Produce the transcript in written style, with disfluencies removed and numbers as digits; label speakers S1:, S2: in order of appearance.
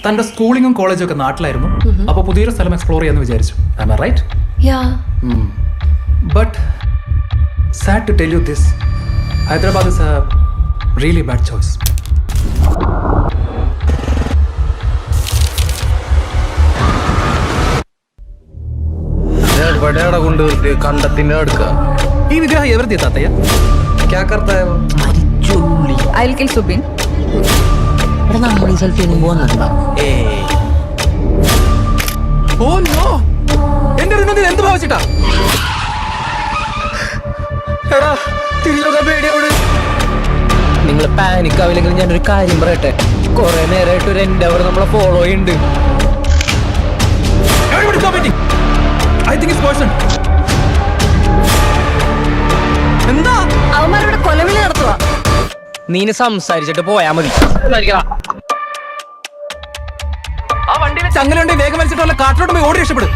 S1: തൻ്റെ സ്കൂളിങ്ങും കോളേജും ഒക്കെ നാട്ടിലായിരുന്നു. അപ്പോൾ പുതിയൊരു സ്ഥലം എക്സ്പ്ലോർ ചെയ്യാമെന്ന് വിചാരിച്ചു. Am I right? But sad to tell you this, Hyderabad is a really bad choice.
S2: കണ്ടത്തിന്റെ അടുക്ക
S1: ഈ വിഗ്രഹം എവരുടെ താത്തയ്യ?
S3: I'll kill Subin.
S2: നമ്മൾ ഈ സ്ഥലത്ത് പോകുന്നുണ്ടോ?
S1: ഓ നോ, എന്റെ നീ എന്ത് ഭാവിച്ചിട്ടാ? എടാ തിരിഞ്ഞൊക്കെ പേടിയോട്.
S2: നിങ്ങൾ പാനിക് ആവില്ലെങ്കിൽ ഞാനൊരു കാര്യം പറയട്ടെ. കുറെ നേരമായിട്ട് ഒരു എൻഡവർ നമ്മളെ ഫോളോ ചെയ്യുന്നുണ്ട്.
S1: I think it's poison. എന്താ
S3: അവന്മാരുടെ കൊലവിളി നടത്തുക.
S2: നീന് സംസാരിച്ചിട്ട് പോയാ മതി.
S1: ആ വണ്ടിയിൽ ചങ്ങലുണ്ടെങ്കിൽ വേഗം വലിച്ചിട്ടുള്ള കാട്ടിലോട്ട് പോയി ഓടി രക്ഷപ്പെടും.